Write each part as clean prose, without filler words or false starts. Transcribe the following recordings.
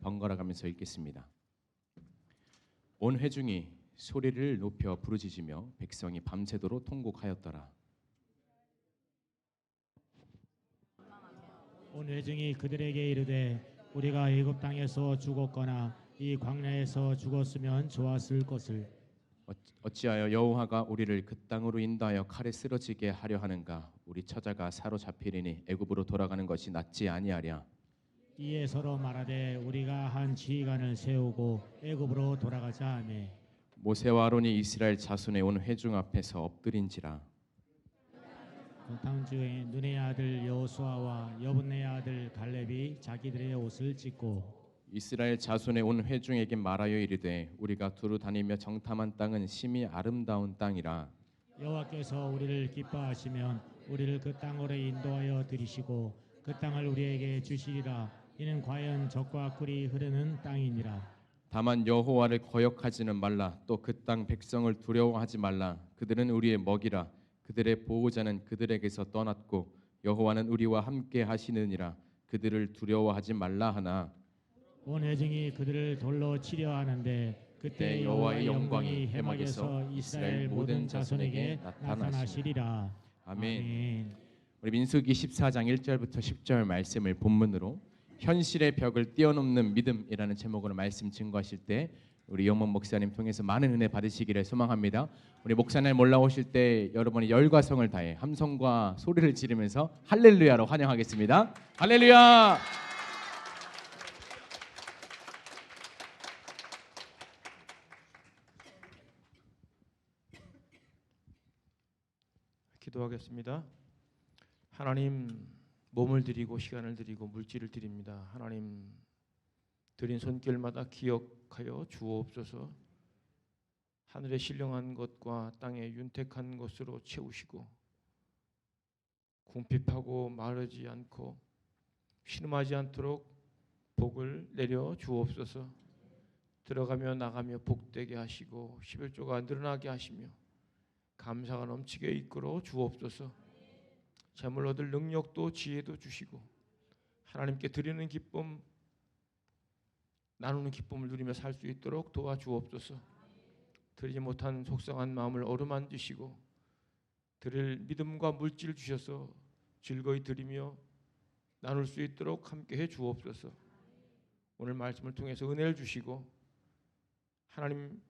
번갈아 가면서 읽겠습니다. 온 회중이 소리를 높여 부르짖으며 백성이 밤새도록 통곡하였더라. 온 회중이 그들에게 이르되 우리가 애굽 땅에서 죽었거나 이 광야에서 죽었으면 좋았을 것을. 어찌하여 여호와가 우리를 그 땅으로 인도하여 칼에 쓰러지게 하려 하는가? 우리 처자가 사로잡히리니 애굽으로 돌아가는 것이 낫지 아니하랴. 이에 서로 말하되 우리가 한 지휘관을 세우고 애굽으로 돌아가자 하매 모세와 아론이 이스라엘 자손의 온 회중 앞에서 엎드린지라. 그 다음 주에 눈의 아들 여호수아와 여분의 아들 갈렙이 자기들의 옷을 찢고 이스라엘 자손의 온 회중에게 말하여 이르되 우리가 두루 다니며 정탐한 땅은 심히 아름다운 땅이라. 여호와께서 우리를 기뻐하시면 우리를 그 땅으로 인도하여 들이시고 그 땅을 우리에게 주시리라. 이는 과연 젖과 꿀이 흐르는 땅이니라. 다만 여호와를 거역하지는 말라. 또 그 땅 백성을 두려워하지 말라. 그들은 우리의 먹이라. 그들의 보호자는 그들에게서 떠났고 여호와는 우리와 함께 하시느니라. 그들을 두려워하지 말라 하나. 온 회중이 그들을 돌로 치려 하는데 그때 여호와의 영광이 해막에서 이스라엘 모든 자손에게 나타나시리라. 아멘. 우리 민수기 14장 1절부터 10절 말씀을 본문으로 현실의 벽을 뛰어넘는 믿음이라는 제목으로 말씀 증거하실 때 우리 영문 목사님 통해서 많은 은혜 받으시기를 소망합니다. 우리 목사님 올라오실 때 여러분이 열과 성을 다해 함성과 소리를 지르면서 할렐루야로 환영하겠습니다. 할렐루야. 기도하겠습니다. 하나님, 몸을 드리고 시간을 드리고 물질을 드립니다. 하나님, 드린 손길마다 기억하여 주옵소서. 하늘의 신령한 것과 땅의 윤택한 것으로 채우시고 궁핍하고 마르지 않고 신음하지 않도록 복을 내려 주옵소서. 들어가며 나가며 복되게 하시고 11조가 늘어나게 하시며 감사가 넘치게 이끌어 주옵소서. 재물 얻을 능력도 지혜도 주시고 하나님께 드리는 기쁨, 나누는 기쁨을 누리며 살 수 있도록 도와주옵소서. 드리지 못한 속상한 마음을 어루만지시고 드릴 믿음과 물질 주셔서 즐거이 드리며 나눌 수 있도록 함께해 주옵소서. 오늘 말씀을 통해서 은혜를 주시고 하나님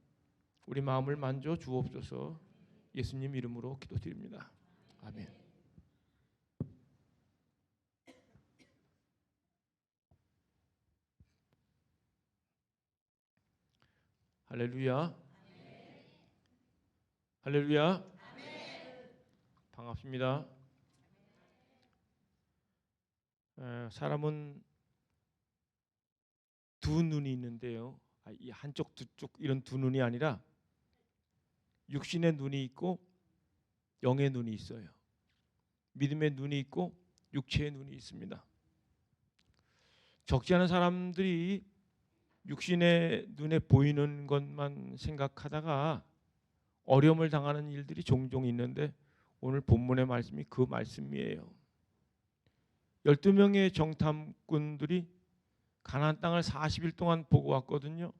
우리 마음을 만져 주옵소서. 예수님 이름으로 기도드립니다. 아멘. 할렐루야. 할렐루야. 반갑습니다. 사람은 두 눈이 있는데요. 이 한쪽 두 쪽 이런 두 눈이 아니라 육신의 눈이 있고 영의 눈이 있어요. 믿음의 눈이 있고 육체의 눈이 있습니다. 적지 않은 사람들이 육신의 눈에 보이는 것만 생각하다가 어려움을 당하는 일들이 종종 있는데 오늘 본문의 말씀이 그 말씀이에요. 12명의 정탐꾼들이 가나안 땅을 40일 동안 보고 왔거든요.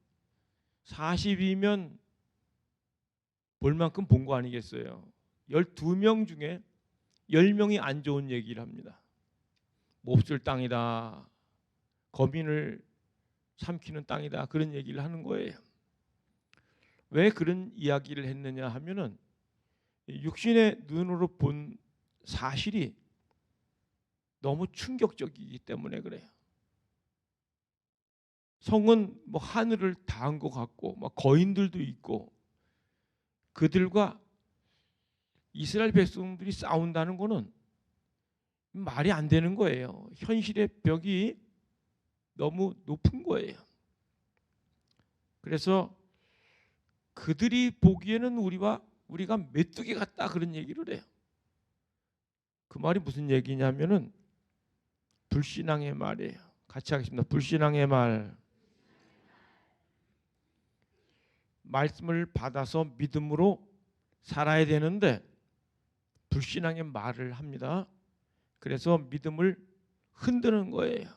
40이면 볼 만큼 본 거 아니겠어요. 12명 중에 10명이 안 좋은 얘기를 합니다. 몹쓸 땅이다. 거민을 삼키는 땅이다. 그런 얘기를 하는 거예요. 왜 그런 이야기를 했느냐 하면은 육신의 눈으로 본 사실이 너무 충격적이기 때문에 그래요. 성은 뭐 하늘을 닿은 것 같고 막 거인들도 있고 그들과 이스라엘 백성들이 싸운다는 거는 말이 안 되는 거예요. 현실의 벽이 너무 높은 거예요. 그래서 그들이 보기에는 우리가 메뚜기 같다 그런 얘기를 해요. 그 말이 무슨 얘기냐면은 불신앙의 말이에요. 같이 하겠습니다. 불신앙의 말. 말씀을 받아서 믿음으로 살아야 되는데 불신앙의 말을 합니다. 그래서 믿음을 흔드는 거예요.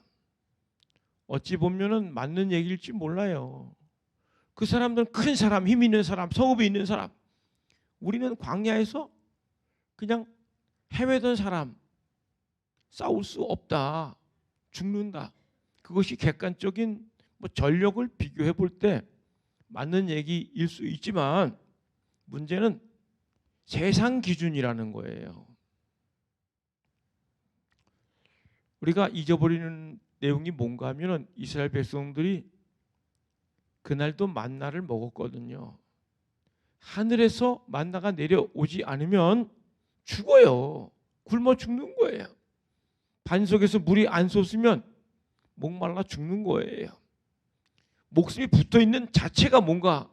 어찌 보면은 맞는 얘기일지 몰라요. 그 사람들은 큰 사람, 힘 있는 사람, 성읍이 있는 사람. 우리는 광야에서 그냥 헤매던 사람. 싸울 수 없다. 죽는다. 그것이 객관적인 전력을 비교해 볼 때 맞는 얘기일 수 있지만 문제는 세상 기준이라는 거예요. 우리가 잊어버리는 내용이 뭔가 하면은 이스라엘 백성들이 그날도 만나를 먹었거든요. 하늘에서 만나가 내려오지 않으면 죽어요. 굶어 죽는 거예요. 반석에서 물이 안 솟으면 목말라 죽는 거예요. 목숨이 붙어 있는 자체가 뭔가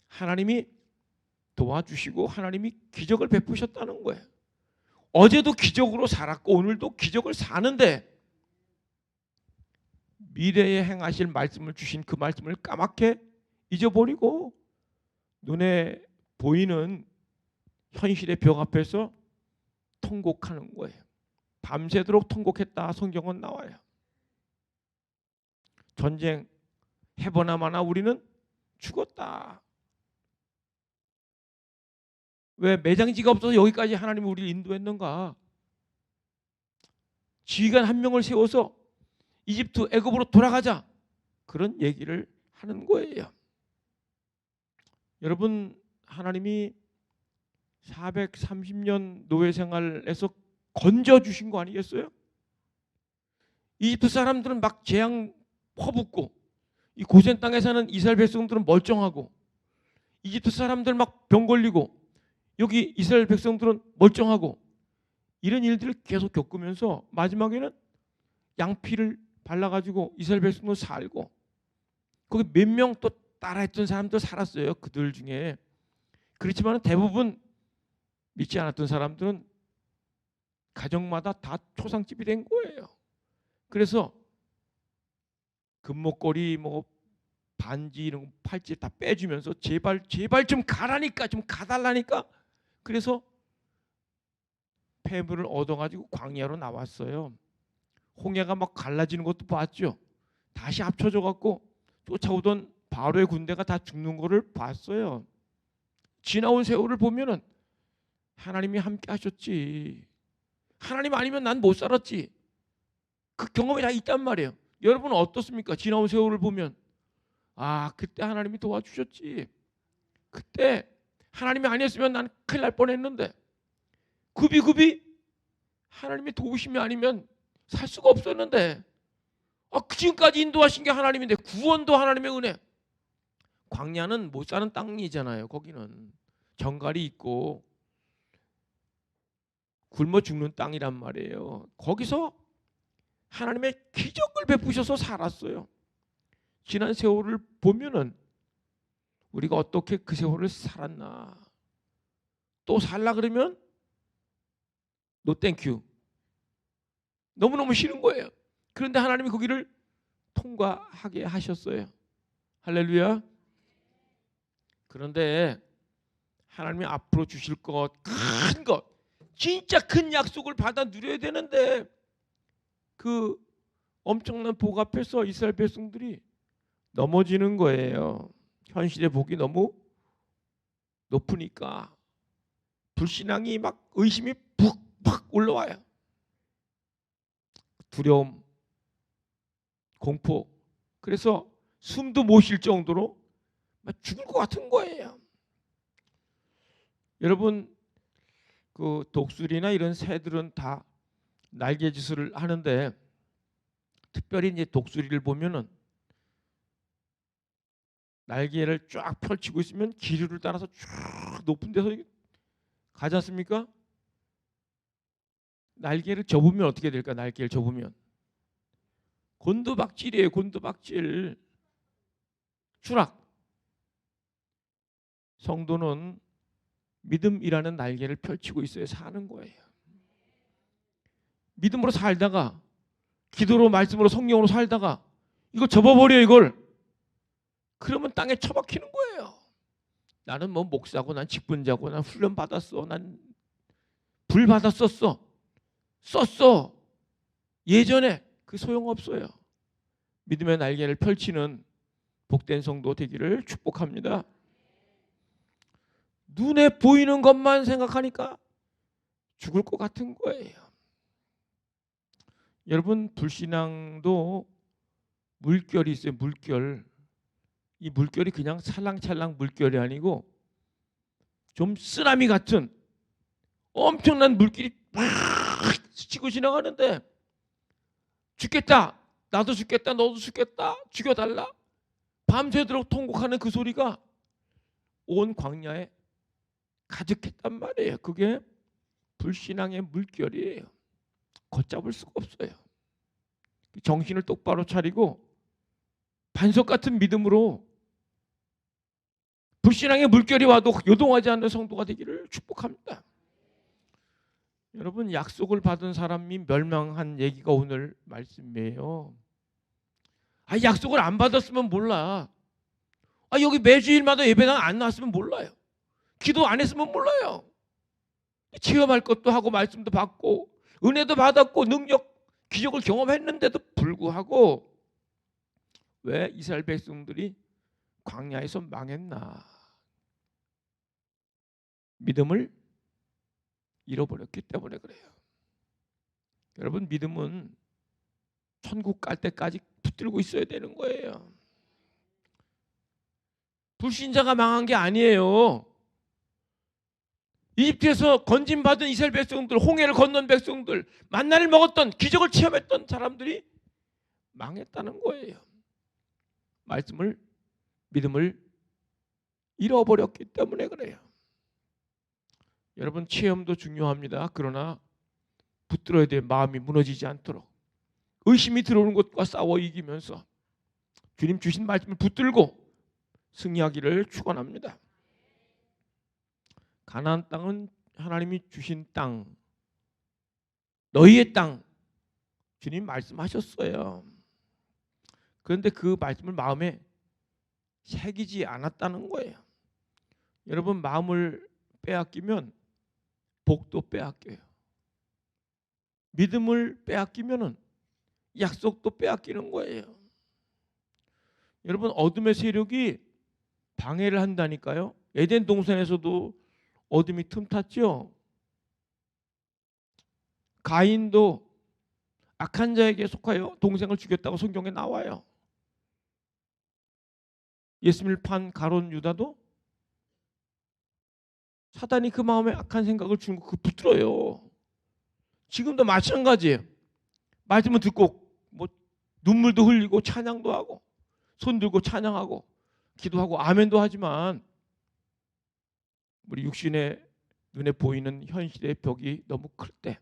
하나님이 도와주시고 하나님이 기적을 베푸셨다는 거예요. 어제도 기적으로 살았고 오늘도 기적을 사는데 미래에 행하실 말씀을 주신 그 말씀을 까맣게 잊어버리고 눈에 보이는 현실의 벽 앞에서 통곡하는 거예요. 밤새도록 통곡했다 성경은 나와요. 전쟁 해보나 마나 우리는 죽었다. 왜 매장지가 없어서 여기까지 하나님이 우리를 인도했는가? 지휘관 한 명을 세워서 이집트 애굽으로 돌아가자. 그런 얘기를 하는 거예요. 여러분 하나님이 430년 노예 생활에서 건져주신 거 아니겠어요? 이집트 사람들은 막 재앙 퍼붓고 이 고센 땅에 사는 이스라엘 백성들은 멀쩡하고 이집트 사람들 막 병 걸리고 여기 이스라엘 백성들은 멀쩡하고 이런 일들을 계속 겪으면서 마지막에는 양피를 발라가지고 이스라엘 백성도 살고 거기 몇 명 또 따라했던 사람들 살았어요. 그들 중에. 그렇지만 대부분 믿지 않았던 사람들은 가정마다 다 초상집이 된 거예요. 그래서 금목걸이 뭐 반지 이런 거 팔찌 다 빼주면서 제발 좀 가라니까 좀 가달라니까. 그래서 폐물을 얻어가지고 광야로 나왔어요. 홍해가 막 갈라지는 것도 봤죠. 다시 합쳐져 갖고 쫓아오던 바로의 군대가 다 죽는 거를 봤어요. 지나온 세월을 보면은 하나님이 함께 하셨지. 하나님 아니면 난 못 살았지. 그 경험이 다 있단 말이에요. 여러분은 어떻습니까? 지나온 세월을 보면 아 그때 하나님이 도와주셨지. 그때 하나님이 아니었으면 난 큰일 날 뻔했는데 굽이 하나님의 도우심이 아니면 살 수가 없었는데 지금까지 인도하신 게 하나님인데 구원도 하나님의 은혜. 광야는 못 사는 땅이잖아요. 거기는 정갈이 있고 굶어 죽는 땅이란 말이에요. 거기서 하나님의 기적을 베푸셔서 살았어요. 지난 세월을 보면은 우리가 어떻게 그 세월을 살았나. 또 살라 그러면 노 땡큐. 너무너무 싫은 거예요. 그런데 하나님이 거기를 통과하게 하셨어요. 할렐루야. 그런데 하나님이 앞으로 주실 것, 큰 것, 진짜 큰 약속을 받아 누려야 되는데 그 엄청난 복 앞에서 이스라엘 백성들이 넘어지는 거예요. 현실의 복이 너무 높으니까 불신앙이 막 의심이 푹 올라와요. 두려움, 공포. 그래서 숨도 못 쉴 정도로 죽을 것 같은 거예요. 여러분 그 독수리나 이런 새들은 다 날개짓을 하는데 특별히 이제 독수리를 보면은 날개를 쫙 펼치고 있으면 기류를 따라서 쫙 높은 데서 가지 않습니까? 날개를 접으면 어떻게 될까? 날개를 접으면 곤두박질이에요. 곤두박질. 추락. 성도는 믿음이라는 날개를 펼치고 있어야 사는 거예요. 믿음으로 살다가 기도로 말씀으로 성령으로 살다가 이걸 접어버려 이걸. 그러면 땅에 처박히는 거예요. 나는 뭐 목사고 난 직분자고 난 훈련 받았어. 난 불 받았었어. 썼어. 예전에 그 소용없어요. 믿음의 날개를 펼치는 복된 성도 되기를 축복합니다. 눈에 보이는 것만 생각하니까 죽을 것 같은 거예요. 여러분, 불신앙도 물결이 있어요. 물결. 이 물결이 그냥 찰랑찰랑 물결이 아니고 좀 쓰나미 같은 엄청난 물길이 막 스치고 지나가는데 죽겠다, 나도 죽겠다, 너도 죽겠다, 죽여달라, 밤새도록 통곡하는 그 소리가 온 광야에 가득했단 말이에요. 그게 불신앙의 물결이에요. 걷잡을 수가 없어요. 정신을 똑바로 차리고 반석 같은 믿음으로 불신앙의 물결이 와도 요동하지 않는 성도가 되기를 축복합니다. 여러분, 약속을 받은 사람이 멸망한 얘기가 오늘 말씀이에요. 약속을 안 받았으면 몰라. 여기 매주일마다 예배당 안 나왔으면 몰라요. 기도 안 했으면 몰라요. 체험할 것도 하고 말씀도 받고 은혜도 받았고 능력, 기적을 경험했는데도 불구하고 왜 이스라엘 백성들이 광야에서 망했나? 믿음을 잃어버렸기 때문에 그래요. 여러분, 믿음은 천국 갈 때까지 붙들고 있어야 되는 거예요. 불신자가 망한 게 아니에요. 이집트에서 건진받은 이스라엘 백성들, 홍해를 건넌 백성들, 만나를 먹었던, 기적을 체험했던 사람들이 망했다는 거예요. 말씀을, 믿음을 잃어버렸기 때문에 그래요. 여러분, 체험도 중요합니다. 그러나 붙들어야 돼. 마음이 무너지지 않도록. 의심이 들어오는 것과 싸워 이기면서 주님 주신 말씀을 붙들고 승리하기를 축원합니다. 가나안 땅은 하나님이 주신 땅, 너희의 땅, 주님 말씀하셨어요. 그런데 그 말씀을 마음에 새기지 않았다는 거예요. 여러분, 마음을 빼앗기면 복도 빼앗겨요. 믿음을 빼앗기면 약속도 빼앗기는 거예요. 여러분, 어둠의 세력이 방해를 한다니까요. 에덴 동산에서도 어둠이 틈탔죠. 가인도 악한 자에게 속하여 동생을 죽였다고 성경에 나와요. 예수님을 판 가룟 유다도 사단이 그 마음에 악한 생각을 주는 거 붙들어요. 지금도 마찬가지예요. 말씀을 듣고 눈물도 흘리고 찬양도 하고 손 들고 찬양하고 기도하고 아멘도 하지만 우리 육신의 눈에 보이는 현실의 벽이 너무 클 때,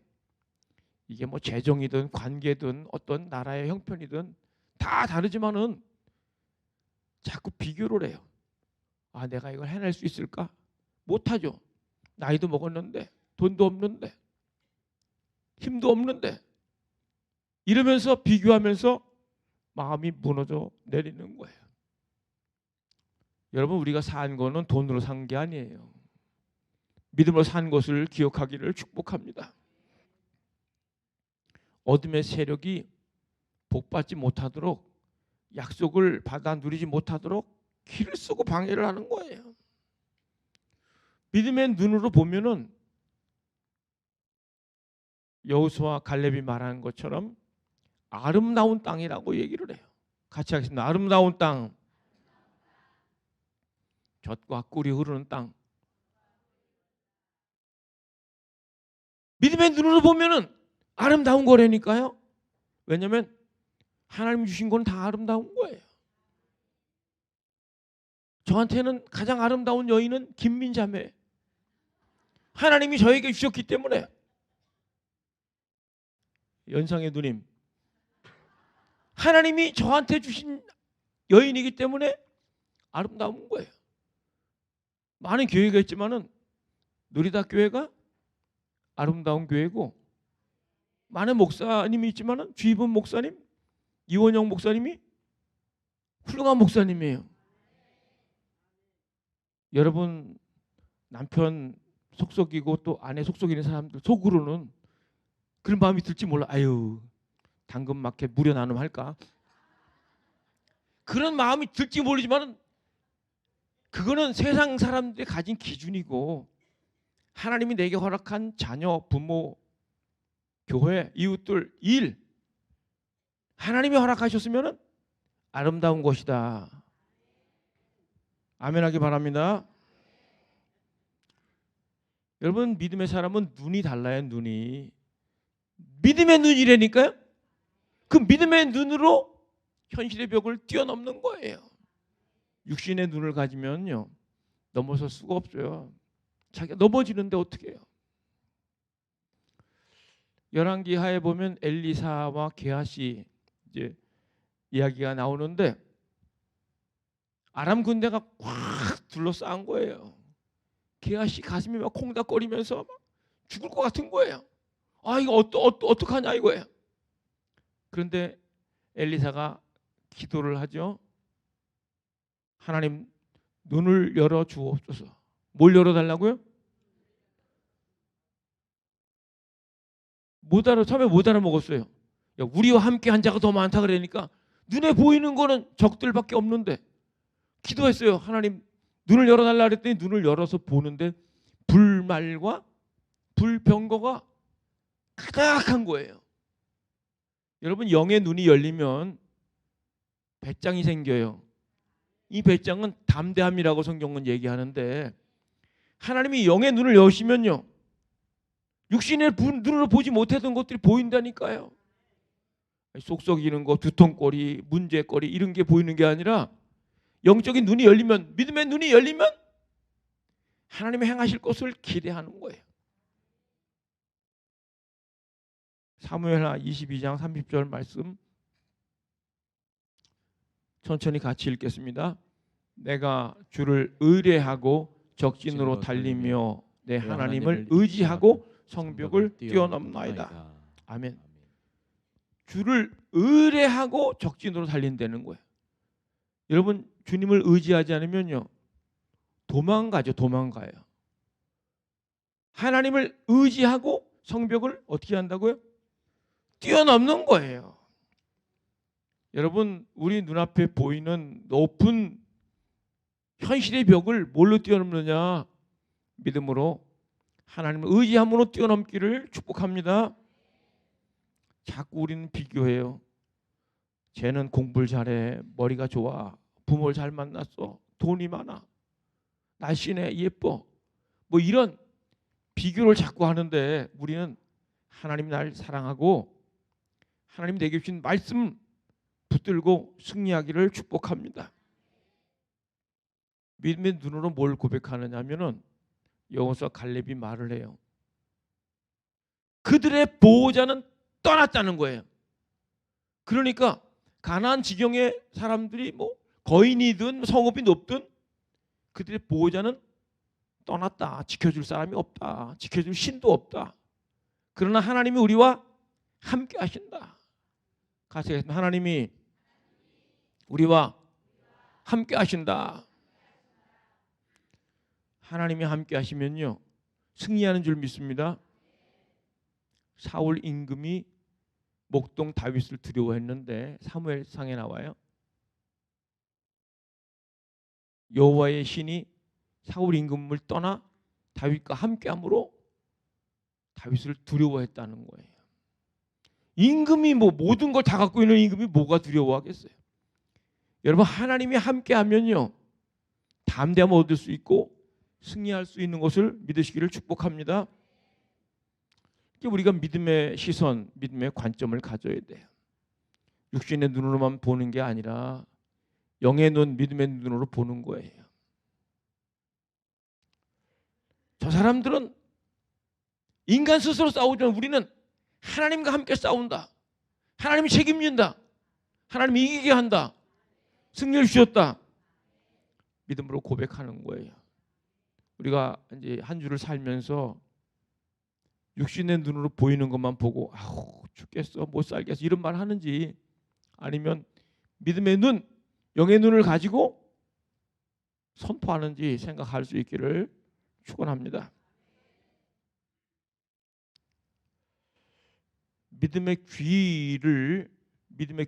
이게 재정이든 관계든 어떤 나라의 형편이든 다 다르지만은 자꾸 비교를 해요. 내가 이걸 해낼 수 있을까? 못하죠. 나이도 먹었는데, 돈도 없는데, 힘도 없는데, 이러면서 비교하면서 마음이 무너져 내리는 거예요. 여러분, 우리가 산 거는 돈으로 산 게 아니에요. 믿음으로 산 것을 기억하기를 축복합니다. 어둠의 세력이 복받지 못하도록, 약속을 받아 누리지 못하도록 길을 쓰고 방해를 하는 거예요. 믿음의 눈으로 보면은 여호수아 갈렙이 말한 것처럼 아름다운 땅이라고 얘기를 해요. 같이 하겠습니다. 아름다운 땅, 젖과 꿀이 흐르는 땅. 믿음의 눈으로 보면은 아름다운 거라니까요. 왜냐하면 하나님 주신 건 다 아름다운 거예요. 저한테는 가장 아름다운 여인은 김민자매. 하나님이 저에게 주셨기 때문에. 연상의 누님, 하나님이 저한테 주신 여인이기 때문에 아름다운 거예요. 많은 교회가 있지만은 누리다 교회가 아름다운 교회고, 많은 목사님이 있지만은 주입은 목사님, 이원영 목사님이 훌륭한 목사님이에요. 여러분, 남편 속썩이고 또 아내 속썩이는 사람들 속으로는 그런 마음이 들지 몰라. 아유, 당근 마켓 무료 나눔 할까? 그런 마음이 들지 모르지만 그거는 세상 사람들이 가진 기준이고 하나님이 내게 허락한 자녀, 부모, 교회, 이웃들, 일 하나님이 허락하셨으면 아름다운 것이다. 아멘하기 바랍니다. 여러분 믿음의 사람은 눈이 달라요. 눈이 믿음의 눈이라니까요. 그 믿음의 눈으로 현실의 벽을 뛰어넘는 거예요. 육신의 눈을 가지면요 넘어설 수가 없어요. 자기가 넘어지는데 어떻게 해요? 열왕기하에 보면 엘리사와 게하시 이제 이야기가 나오는데 아람 군대가 꽉 둘러싼 거예요. 게하시 가슴이 막 콩닥거리면서 막 죽을 것 같은 거예요. 아 이거 어떡하냐 이거예요. 그런데 엘리사가 기도를 하죠. 하나님 눈을 열어 주옵소서. 뭘 열어달라고요? 처음에 못 알아먹었어요. 야, 우리와 함께 한 자가 더 많다 그러니까 눈에 보이는 거는 적들밖에 없는데 기도했어요. 하나님 눈을 열어달라 그랬더니 눈을 열어서 보는데 불말과 불병거가 가득한 거예요. 여러분 영의 눈이 열리면 배짱이 생겨요. 이 배짱은 담대함이라고 성경은 얘기하는데 하나님이 영의 눈을 여시면요 육신의 눈으로 보지 못했던 것들이 보인다니까요. 속 썩이는 거, 두통거리, 문제거리 이런 게 보이는 게 아니라 영적인 눈이 열리면 믿음의 눈이 열리면 하나님이 행하실 것을 기대하는 거예요. 사무엘하 22장 30절 말씀 천천히 같이 읽겠습니다. 내가 주를 의뢰하고 적진으로 달리며 내 하나님을 의지하고 성벽을 뛰어넘나이다. 아멘. 주를 의뢰하고 적진으로 달린다는 거예요. 여러분 주님을 의지하지 않으면요 도망가죠. 도망가요. 하나님을 의지하고 성벽을 어떻게 한다고요? 뛰어넘는 거예요. 여러분 우리 눈앞에 보이는 높은 현실의 벽을 뭘로 뛰어넘느냐? 믿음으로 하나님을 의지함으로 뛰어넘기를 축복합니다. 자꾸 우리는 비교해요. 쟤는 공부를 잘해, 머리가 좋아, 부모를 잘 만났어, 돈이 많아, 날씬해, 예뻐, 뭐 이런 비교를 자꾸 하는데 우리는 하나님 날 사랑하고 하나님 내게 주신 말씀 붙들고 승리하기를 축복합니다. 믿음의 눈으로 뭘 고백하느냐 하면은 여호수아 갈렙이 말을 해요. 그들의 보호자는 떠났다는 거예요. 그러니까 가나안 지경의 사람들이 뭐 거인이든 성읍이 높든 그들의 보호자는 떠났다. 지켜줄 사람이 없다. 지켜줄 신도 없다. 그러나 하나님이 우리와 함께 하신다. 같이 하겠습니다. 하나님이 우리와 함께 하신다. 하나님이 함께 하시면요 승리하는 줄 믿습니다. 사울 임금이 목동 다윗을 두려워했는데 사무엘상에 나와요. 여호와의 신이 사울 임금을 떠나 다윗과 함께함으로 다윗을 두려워했다는 거예요. 임금이 뭐 모든 걸 다 갖고 있는 임금이 뭐가 두려워하겠어요? 여러분 하나님이 함께하면요 담대함을 얻을 수 있고 승리할 수 있는 것을 믿으시기를 축복합니다. 우리가 믿음의 시선, 믿음의 관점을 가져야 돼요. 육신의 눈으로만 보는 게 아니라 영의 눈, 믿음의 눈으로 보는 거예요. 저 사람들은 인간 스스로 싸우지만 우리는 하나님과 함께 싸운다. 하나님이 책임진다. 하나님이 이기게 한다. 승리를 주셨다. 믿음으로 고백하는 거예요. 우리가 이제 한 주를 살면서 육신의 눈으로 보이는 것만 보고 아우 죽겠어 못 살겠어 이런 말 하는지 아니면 믿음의 눈, 영의 눈을 가지고 선포하는지 생각할 수 있기를 축원합니다. 믿음의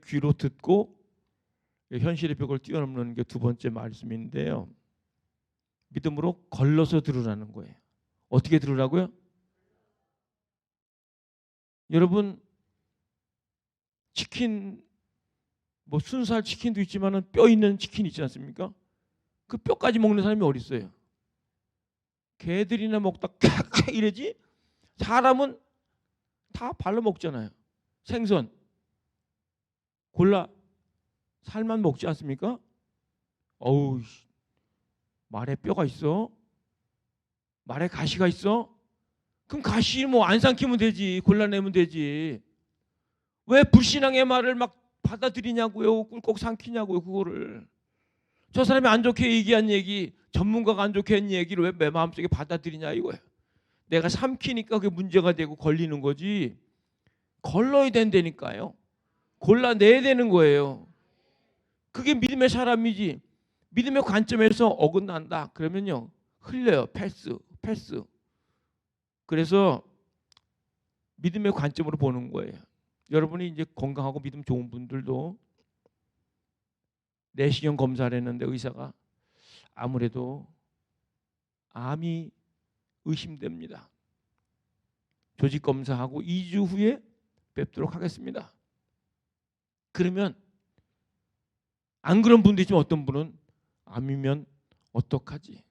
귀로 듣고 현실의 벽을 뛰어넘는 게 두 번째 말씀인데요. 믿음으로 걸러서 들으라는 거예요. 어떻게 들으라고요? 여러분 치킨 뭐 순살 치킨도 있지만은 뼈 있는 치킨 있지 않습니까? 그 뼈까지 먹는 사람이 어디 있어요? 개들이나 먹다 이러지 사람은 다 발로 먹잖아요. 생선 골라 살만 먹지 않습니까? 어우 말에 뼈가 있어? 말에 가시가 있어? 그럼 가시 뭐 안 삼키면 되지. 골라내면 되지. 왜 불신앙의 말을 막 받아들이냐고요. 꿀꺽 삼키냐고요. 그거를. 저 사람이 안 좋게 얘기한 얘기, 전문가가 안 좋게 한 얘기를 왜 내 마음속에 받아들이냐 이거예요. 내가 삼키니까 그게 문제가 되고 걸리는 거지. 걸러야 된다니까요. 골라내야 되는 거예요. 그게 믿음의 사람이지. 믿음의 관점에서 어긋난다. 그러면요. 흘려요. 패스. 그래서 믿음의 관점으로 보는 거예요. 여러분이 이제 건강하고 믿음 좋은 분들도 내시경 검사를 했는데 의사가 아무래도 암이 의심됩니다. 조직 검사하고 2주 후에 뵙도록 하겠습니다. 그러면 안 그런 분도 있지만 어떤 분은 암이면 어떡하지?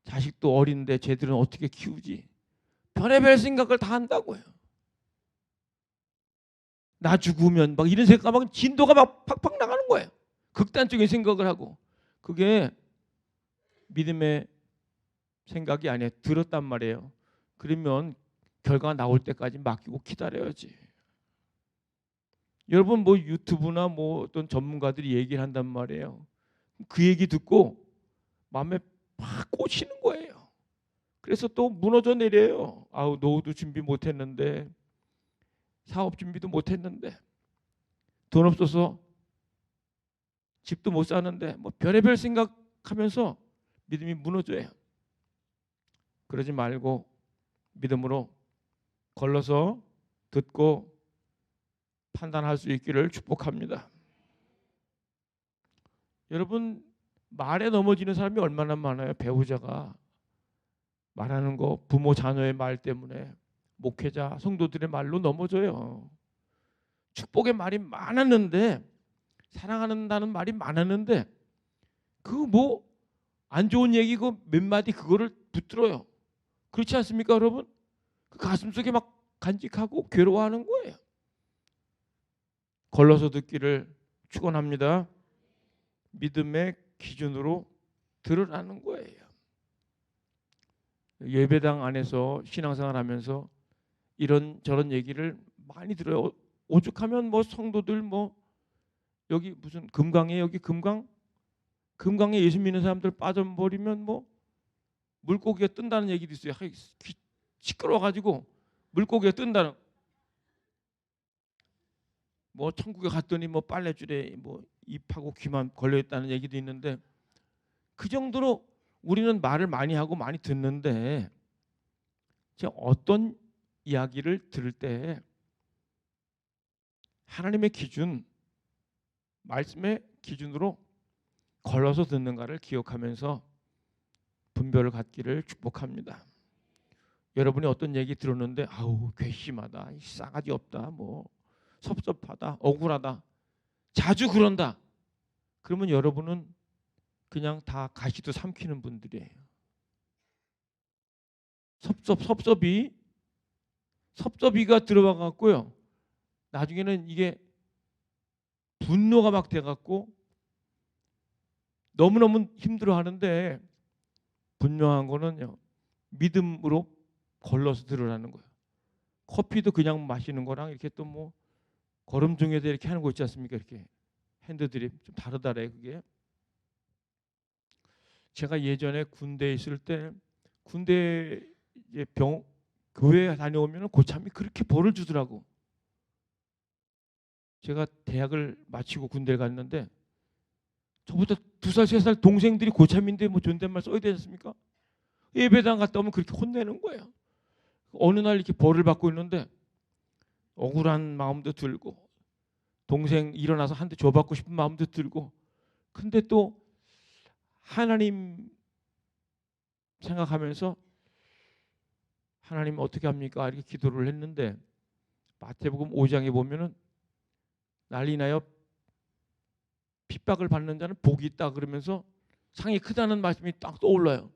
자식도 어린데 쟤들은 어떻게 키우지? 별의별 생각을 다 한다고요. 나 죽으면 막 이런 생각 막 진도가 막 팍팍 나가는 거예요. 극단적인 생각을 하고 그게 믿음의 생각이 아니에요. 들었단 말이에요. 그러면 결과가 나올 때까지 맡기고 기다려야지. 여러분 뭐 유튜브나 뭐 어떤 전문가들이 얘기를 한단 말이에요. 그 얘기 듣고 마음에 팍 꽂히는 거예요. 그래서 또 무너져 내려요. 아우 노후도 준비 못했는데 사업 준비도 못했는데 돈 없어서 집도 못 사는데 뭐 별의별 생각하면서 믿음이 무너져요. 그러지 말고 믿음으로 걸러서 듣고 판단할 수 있기를 축복합니다. 여러분 말에 넘어지는 사람이 얼마나 많아요. 배우자가 말하는 거 부모 자녀의 말 때문에 목회자 성도들의 말로 넘어져요. 축복의 말이 많았는데 사랑한다는 말이 많았는데 그 뭐 안 좋은 얘기 그 몇 마디 그거를 붙들어요. 그렇지 않습니까 여러분? 그 가슴속에 막 간직하고 괴로워하는 거예요. 걸러서 듣기를 축원합니다. 믿음의 기준으로 들으라는 거예요. 예배당 안에서 신앙생활 하면서 이런 저런 얘기를 많이 들어요. 오죽하면 뭐 성도들 뭐 여기 무슨 금강에 여기 금강에 예수 믿는 사람들 빠져버리면 뭐 물고기가 뜬다는 얘기도 있어요. 시끄러워가지고 물고기가 뜬다는 뭐 천국에 갔더니 뭐 빨래줄에 뭐 입하고 귀만 걸려있다는 얘기도 있는데 그 정도로 우리는 말을 많이 하고 많이 듣는데 제가 어떤 이야기를 들을 때 하나님의 기준, 말씀의 기준으로 걸러서 듣는가를 기억하면서 분별을 갖기를 축복합니다. 여러분이 어떤 얘기 들었는데 아우 괘씸하다, 싸가지 없다, 뭐 섭섭하다, 억울하다, 자주 그런다. 그러면 여러분은 그냥 다 가시도 삼키는 분들이에요. 섭섭이가 들어와 갖고요. 나중에는 이게 분노가 막 돼 갖고 너무너무 힘들어하는데 분명한 거는요. 믿음으로 걸러서 들으라는 거예요. 커피도 그냥 마시는 거랑 이렇게 또 뭐 걸음 중에도 이렇게 하는 거 있지 않습니까? 이렇게 핸드들이 좀 다르다래 그게. 제가 예전에 군대에 있을 때 군대 이제 교회 다녀오면 고참이 그렇게 벌을 주더라고. 제가 대학을 마치고 군대를 갔는데 저보다 2살, 3살 동생들이 고참인데 뭐 존댓말 써야 되지 않습니까? 예배당 갔다 오면 그렇게 혼내는 거예요. 어느 날 이렇게 벌을 받고 있는데 억울한 마음도 들고 동생 일어나서 한 대 줘받고 싶은 마음도 들고, 근데 또 하나님 생각하면서 하나님 어떻게 합니까? 이렇게 기도를 했는데 마태복음 5장에 보면은 난리 나요. 핍박을 받는 자는 복이 있다 그러면서 상이 크다는 말씀이 딱 떠올라요.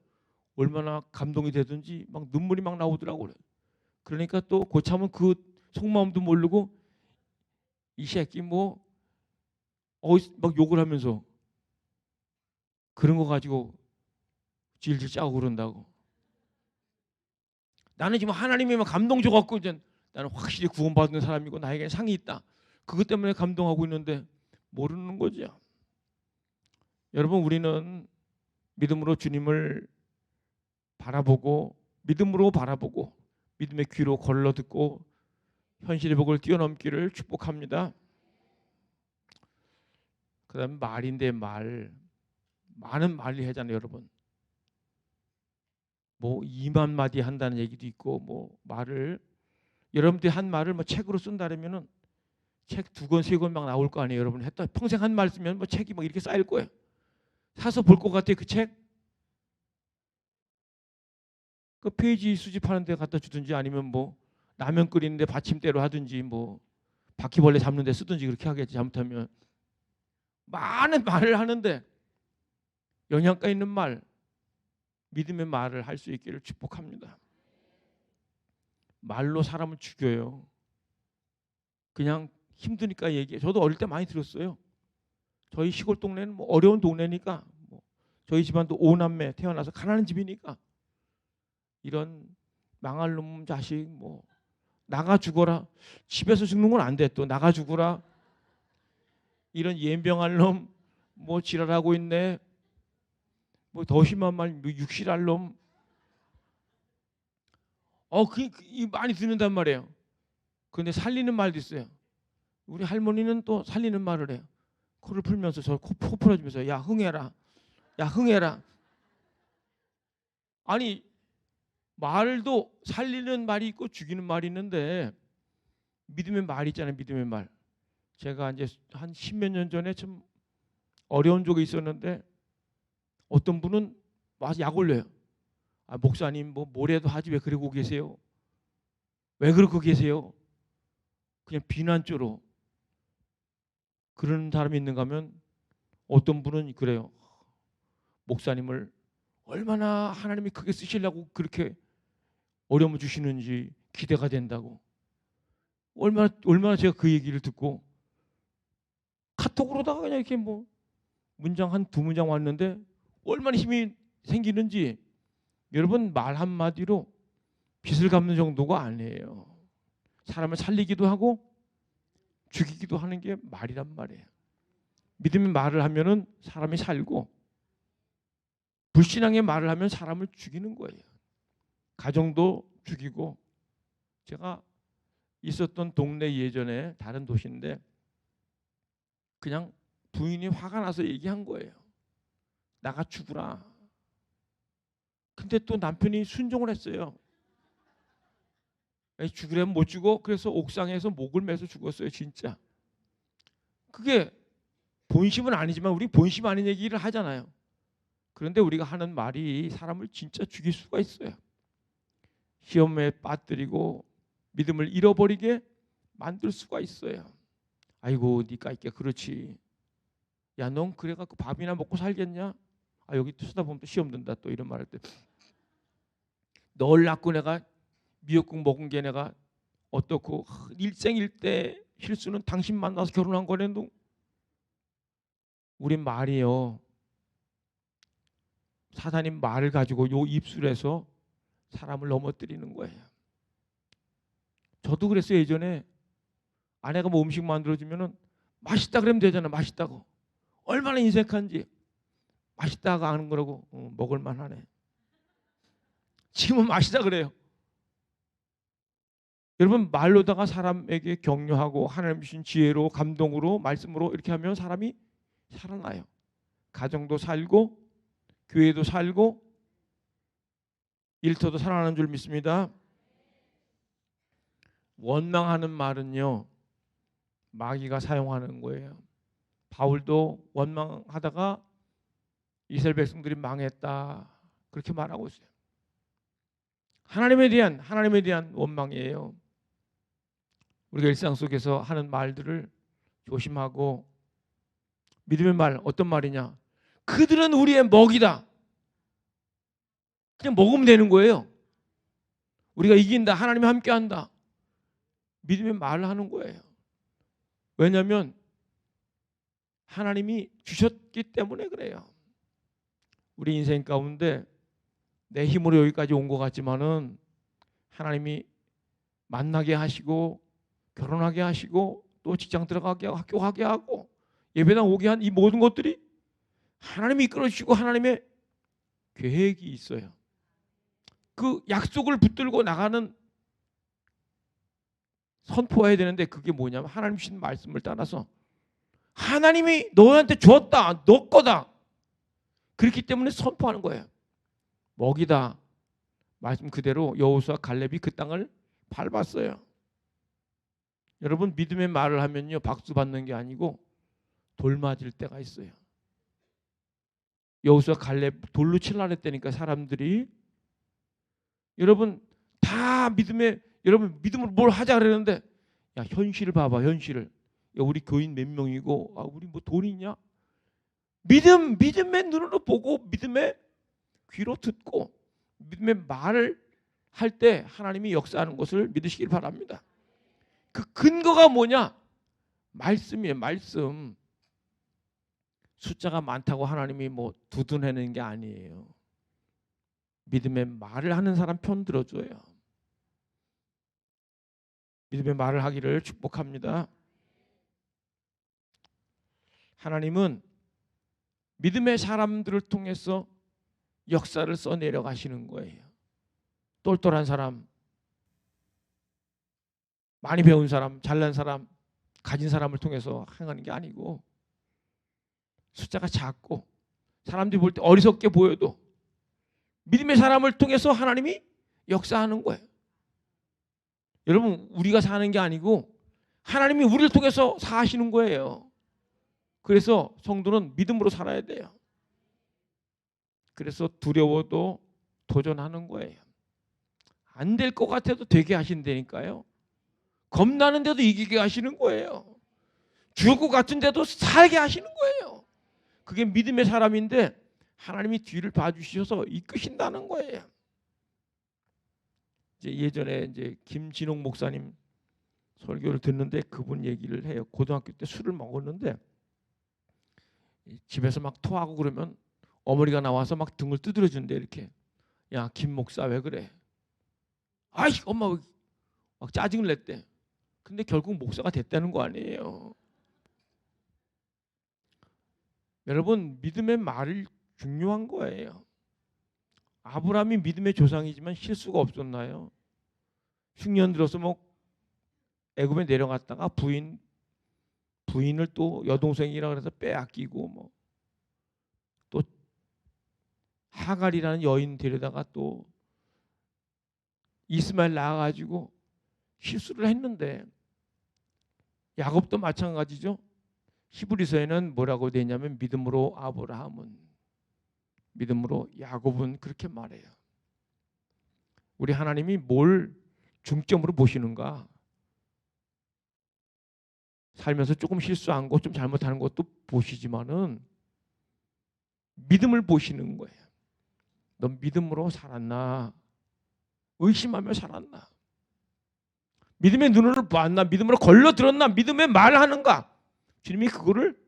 얼마나 감동이 되든지 막 눈물이 막 나오더라고요. 그러니까 또 고참은 그 속마음도 모르고 이 새끼 막 욕을 하면서 그런 거 가지고 질질 짜고 그런다고. 나는 지금 하나님이면 감동 줘갖고 이제 나는 확실히 구원받은 사람이고 나에게 상이 있다. 그것 때문에 감동하고 있는데 모르는 거죠. 여러분, 우리는 믿음으로 주님을 바라보고 믿음으로 바라보고 믿음의 귀로 걸러 듣고 현실의 복을 뛰어넘기를 축복합니다. 그다음에 말인데 많은 말을 하잖아요, 여러분. 뭐 2만 마디 한다는 얘기도 있고 뭐 말을 여러분들이 한 말을 뭐 책으로 쓴다면은 책 2권 3권 막 나올 거 아니에요. 여러분 했다 평생 한 말 쓰면 뭐 책이 막 이렇게 쌓일 거예요. 사서 볼 것 같아요, 그 책. 그 페이지 수집하는 데 갖다 주든지 아니면 뭐 라면 끓이는데 받침대로 하든지 뭐 바퀴벌레 잡는 데 쓰든지 그렇게 하겠지. 잘못하면 많은 말을 하는데 영양가 있는 말, 믿음의 말을 할 수 있기를 축복합니다. 말로 사람을 죽여요. 그냥 힘드니까 얘기해. 저도 어릴 때 많이 들었어요. 저희 시골 동네는 뭐 어려운 동네니까 뭐 저희 집안도 5남매 태어나서 가난한 집이니까 이런 망할 놈 자식 뭐 나가 죽어라. 집에서 죽는 건 안 돼. 또 나가 죽어라. 이런 연병할 놈 뭐 지랄하고 있네. 뭐 더 심한 말 육실할 놈. 많이 듣는단 말이에요. 그런데 살리는 말도 있어요. 우리 할머니는 또 살리는 말을 해요. 코를 풀면서 저 코 풀어주면서 야 흥해라. 야 흥해라. 아니 말도 살리는 말이 있고 죽이는 말이 있는데 믿음의 말이 있잖아요. 믿음의 말. 제가 이제 한 10몇 년 전에 좀 어려운 적이 있었는데 어떤 분은 와서 약 올려요. 아, 목사님 뭐 뭐래도 하지 왜 그러고 계세요? 왜 그러고 계세요? 그냥 비난조로 그런 사람이 있는가 하면 어떤 분은 그래요. 목사님을 얼마나 하나님이 크게 쓰시려고 그렇게 어려움을 주시는지 기대가 된다고. 얼마나 제가 그 얘기를 듣고 카톡으로다가 그냥 이렇게 뭐 문장 한 2문장 왔는데 얼마나 힘이 생기는지 여러분 말 한마디로 빚을 갚는 정도가 아니에요. 사람을 살리기도 하고 죽이기도 하는 게 말이란 말이에요. 믿음의 말을 하면은 사람이 살고 불신앙의 말을 하면 사람을 죽이는 거예요. 가정도 죽이고. 제가 있었던 동네 예전에 다른 도시인데 그냥 부인이 화가 나서 얘기한 거예요. 나가 죽으라. 근데 또 남편이 순종을 했어요. 죽으려면 못 죽어. 그래서 옥상에서 목을 매서 죽었어요. 진짜. 그게 본심은 아니지만 우리 본심 아닌 얘기를 하잖아요. 그런데 우리가 하는 말이 사람을 진짜 죽일 수가 있어요. 시험에 빠뜨리고 믿음을 잃어버리게 만들 수가 있어요. 아이고 니까 있게 그렇지. 야 넌 그래갖고 밥이나 먹고 살겠냐? 아 여기 또 쓰다 보면 또 시험 든다 또 이런 말할 때. 널 낳고 내가 미역국 먹은 게 내가 어떻고 일생일대 실수는 당신 만나서 결혼한 거래도 우리 말이요. 사단이 말을 가지고 요 입술에서 사람을 넘어뜨리는 거예요. 저도 그랬어요. 예전에 아내가 뭐 음식 만들어주면은 맛있다 그러면 되잖아. 맛있다고. 얼마나 인색한지. 맛있다가 하는 거라고 먹을만하네. 지금은 맛있다 그래요. 여러분 말로다가 사람에게 격려하고 하나님 주신 지혜로 감동으로 말씀으로 이렇게 하면 사람이 살아나요. 가정도 살고 교회도 살고 일터도 살아나는 줄 믿습니다. 원망하는 말은요. 마귀가 사용하는 거예요. 바울도 원망하다가 이스라엘 백성들이 망했다 그렇게 말하고 있어요. 하나님에 대한 원망이에요. 우리가 일상 속에서 하는 말들을 조심하고, 믿음의 말 어떤 말이냐? 그들은 우리의 먹이다. 그냥 먹으면 되는 거예요. 우리가 이긴다. 하나님이 함께한다. 믿음의 말을 하는 거예요. 왜냐하면 하나님이 주셨기 때문에 그래요. 우리 인생 가운데 내 힘으로 여기까지 온 것 같지만은 하나님이 만나게 하시고 결혼하게 하시고 또 직장 들어가게 하고 학교 가게 하고 예배당 오게 한 이 모든 것들이 하나님이 이끌어 주시고 하나님의 계획이 있어요. 그 약속을 붙들고 나가는 선포해야 되는데, 그게 뭐냐면 하나님 주신 말씀을 따라서 하나님이 너한테 줬다, 너 거다. 그렇기 때문에 선포하는 거예요. 먹이다. 말씀 그대로 여호수아 갈렙이 그 땅을 밟았어요. 여러분, 믿음의 말을 하면요, 박수 받는 게 아니고 돌 맞을 때가 있어요. 여호수아 갈렙 돌로 치려고 했다니까 사람들이. 여러분 다 여러분 믿음으로 뭘 하자 그러는데, 야 현실을 봐봐, 현실을. 야 우리 교인 몇 명이고, 우리 뭐 돈 있냐? 믿음의 눈으로 보고 믿음의 귀로 듣고 믿음의 말을 할 때 하나님이 역사하는 것을 믿으시길 바랍니다. 그 근거가 뭐냐? 말씀이에요. 말씀. 숫자가 많다고 하나님이 뭐 두둔해내는 게 아니에요. 믿음의 말을 하는 사람 편 들어줘요. 믿음의 말을 하기를 축복합니다. 하나님은 믿음의 사람들을 통해서 역사를 써내려 가시는 거예요. 똘똘한 사람, 많이 배운 사람, 잘난 사람, 가진 사람을 통해서 행하는 게 아니고, 숫자가 작고 사람들이 볼 때 어리석게 보여도 믿음의 사람을 통해서 하나님이 역사하는 거예요. 여러분, 우리가 사는 게 아니고 하나님이 우리를 통해서 사시는 거예요. 그래서 성도는 믿음으로 살아야 돼요. 그래서 두려워도 도전하는 거예요. 안 될 것 같아도 되게 하신다니까요. 겁나는데도 이기게 하시는 거예요. 죽을 것 같은데도 살게 하시는 거예요. 그게 믿음의 사람인데 하나님이 뒤를 봐주셔서 이끄신다는 거예요. 예전에 김진홍 목사님 설교를 듣는데 그분 얘기를 해요. 고등학교 때 술을 먹었는데 집에서 막 토하고 그러면 어머니가 나와서 막 등을 두드려 준대. 이렇게. 야, 김 목사 왜 그래? 아이, 엄마 막 짜증을 냈대. 근데 결국 목사가 됐다는 거 아니에요. 여러분, 믿음의 말이 중요한 거예요. 아브라함이 믿음의 조상이지만 실수가 없었나요? 흉년 들어서 뭐 애굽에 내려갔다가 부인을 또 여동생이라 그래서 빼앗기고, 뭐 또 하갈이라는 여인 데려다가 또 이스마엘 낳아가지고 실수를 했는데, 야곱도 마찬가지죠. 히브리서에는 뭐라고 되냐면 믿음으로 아브라함은, 믿음으로 야곱은 그렇게 말해요. 우리 하나님이 뭘 중점으로 보시는가? 살면서 조금 실수한 것, 좀 잘못하는 것도 보시지만은 믿음을 보시는 거예요. 넌 믿음으로 살았나? 의심하며 살았나? 믿음의 눈을 봤나? 믿음으로 걸러들었나? 믿음의 말을 하는가? 주님이 그거를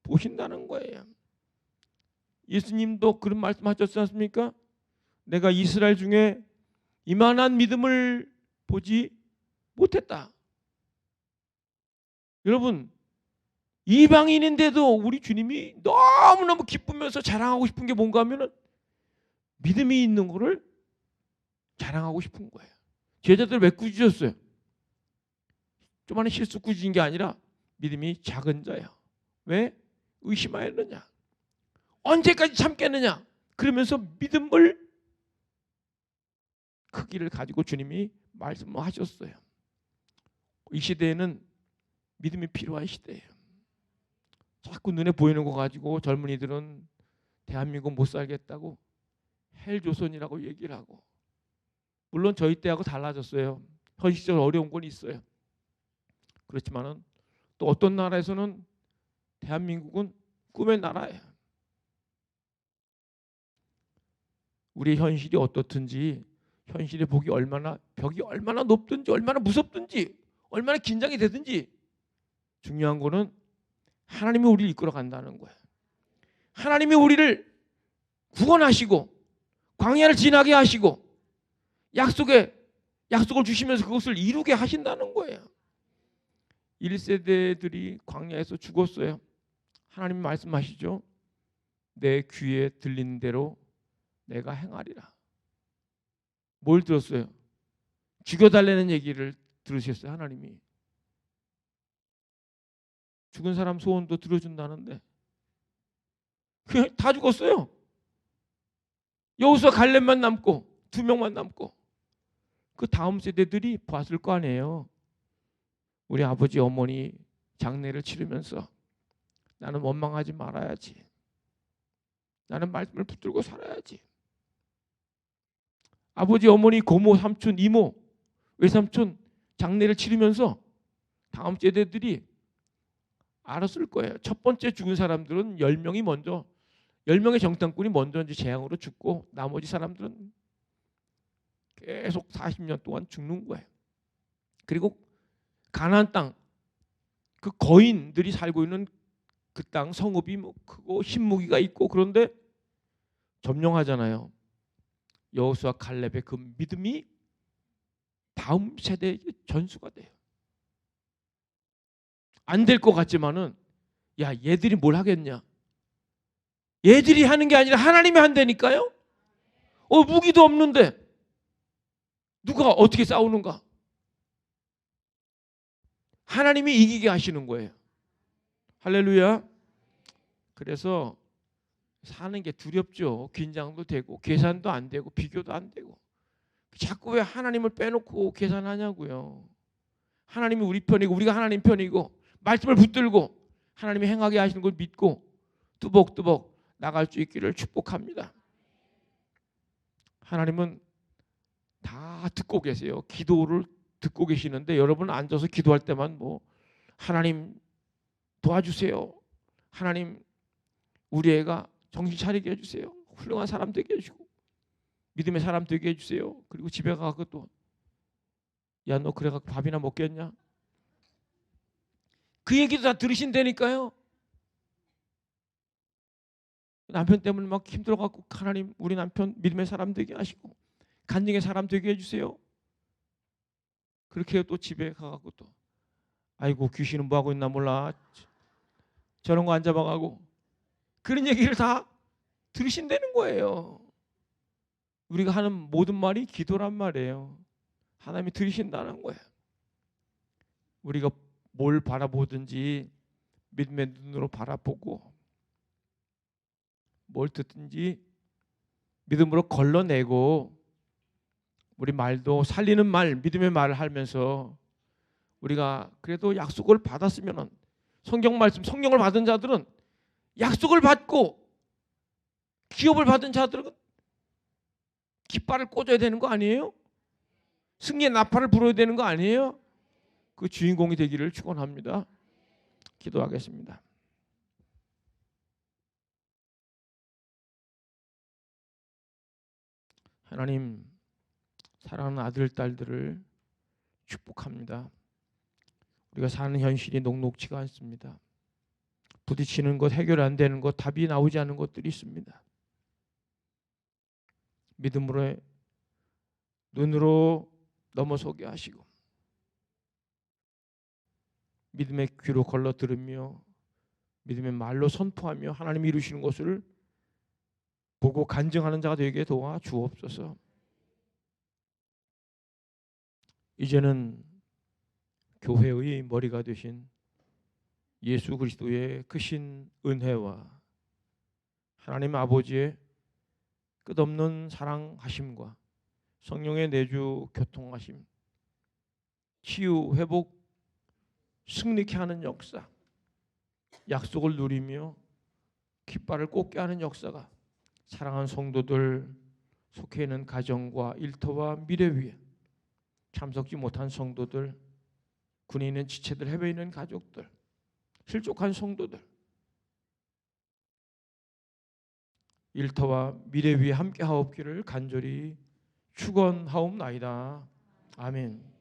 보신다는 거예요. 예수님도 그런 말씀하셨지 않습니까? 내가 이스라엘 중에 이만한 믿음을 보지 못했다. 여러분, 이방인인데도 우리 주님이 너무너무 기쁘면서 자랑하고 싶은 게 뭔가 하면은 믿음이 있는 거를 자랑하고 싶은 거예요. 제자들 왜 꾸짖었어요? 조만한 실수 꾸짖은 게 아니라 믿음이 작은 자야. 왜? 의심하였느냐? 언제까지 참겠느냐? 그러면서 믿음을 크기를 가지고 주님이 말씀하셨어요. 이 시대에는 믿음이 필요한 시대예요. 자꾸 눈에 보이는 거 가지고 젊은이들은 대한민국 못 살겠다고 헬조선이라고 얘기를 하고, 물론 저희 때하고 달라졌어요. 현실적으로 어려운 건 있어요. 그렇지만은 또 어떤 나라에서는 대한민국은 꿈의 나라예요. 우리 현실이 어떻든지, 현실의 벽이 얼마나 높든지, 얼마나 무섭든지, 얼마나 긴장이 되든지, 중요한 거는 하나님이 우리를 이끌어 간다는 거예요. 하나님이 우리를 구원하시고 광야를 지나게 하시고 약속을 주시면서 그것을 이루게 하신다는 거예요. 1세대들이 광야에서 죽었어요. 하나님 말씀하시죠. 내 귀에 들리는 대로 내가 행하리라. 뭘 들었어요? 죽여달라는 얘기를 들으셨어요. 하나님이. 죽은 사람 소원도 들어준다는데 그냥 다 죽었어요. 여호수아 갈렙만 남고 2명만 남고, 그 다음 세대들이 봤을 거 아니에요. 우리 아버지 어머니 장례를 치르면서 나는 원망하지 말아야지, 나는 말씀을 붙들고 살아야지. 아버지 어머니 고모 삼촌 이모 외삼촌 장례를 치르면서 다음 세대들이 알았을 거예요. 첫 번째 죽은 사람들은 10명의 정탐꾼이 먼저 이제 재앙으로 죽고, 나머지 사람들은 계속 40년 동안 죽는 거예요. 그리고 가나안 땅, 그 거인들이 살고 있는 그 땅 성읍이 뭐 크고 신무기가 있고, 그런데 점령하잖아요. 여호수아 칼렙의 그 믿음이 다음 세대의 전수가 돼요. 안 될 것 같지만은, 야, 얘들이 뭘 하겠냐? 얘들이 하는 게 아니라 하나님이 한다니까요. 무기도 없는데 누가 어떻게 싸우는가? 하나님이 이기게 하시는 거예요. 할렐루야. 그래서 사는 게 두렵죠. 긴장도 되고 계산도 안 되고 비교도 안 되고. 자꾸 왜 하나님을 빼놓고 계산하냐고요. 하나님이 우리 편이고 우리가 하나님 편이고 말씀을 붙들고 하나님이 행하게 하시는 걸 믿고 뚜벅뚜벅 나갈 수 있기를 축복합니다. 하나님은 다 듣고 계세요. 기도를 듣고 계시는데, 여러분 앉아서 기도할 때만 뭐 하나님 도와주세요, 하나님 우리 애가 정신 차리게 해주세요, 훌륭한 사람 되게 해주고 믿음의 사람 되게 해주세요. 그리고 집에 가서 또 야, 너 그래 갖고 밥이나 먹겠냐? 그 얘기도 다 들으신다니까요. 남편 때문에 막 힘들어 갖고 하나님 우리 남편 믿음의 사람 되게 하시고 간증의 사람 되게 해주세요. 그렇게 또 집에 가갖고 또 아이고 귀신은 뭐 하고 있나 몰라, 저런 거 안 잡아가고, 그런 얘기를 다 들으신다는 거예요. 우리가 하는 모든 말이 기도란 말이에요. 하나님이 들으신다는 거예요. 우리가 뭘 바라보든지 믿음의 눈으로 바라보고, 뭘 듣든지 믿음으로 걸러내고, 우리 말도 살리는 말, 믿음의 말을 하면서 우리가 그래도 약속을 받았으면, 성경 말씀, 성령을 받은 자들은 약속을 받고 기업을 받은 자들은 깃발을 꽂아야 되는 거 아니에요? 승리의 나팔을 불어야 되는 거 아니에요? 그 주인공이 되기를 축원합니다. 기도하겠습니다. 하나님, 사랑하는 아들 딸들을 축복합니다. 우리가 사는 현실이 녹록지가 않습니다. 부딪히는 것, 해결 안 되는 것, 답이 나오지 않는 것들이 있습니다. 믿음으로 눈으로 넘어서게 하시고 믿음의 귀로 걸러 들으며 믿음의 말로 선포하며 하나님이 이루시는 것을 보고 간증하는 자가 되게 도와 주옵소서. 이제는 교회의 머리가 되신 예수 그리스도의 크신 은혜와 하나님 아버지의 끝없는 사랑하심과 성령의 내주 교통하심, 치유, 회복, 승리케 하는 역사, 약속을 누리며 깃발을 꽂게 하는 역사가 사랑하는 성도들 속해 있는 가정과 일터와 미래 위에 참석지 못한 성도들, 군에 있는 지체들, 해외에 있는 가족들, 실족한 성도들 일터와 미래 위에 함께 하옵기를 간절히 축원하옵나이다. 아멘.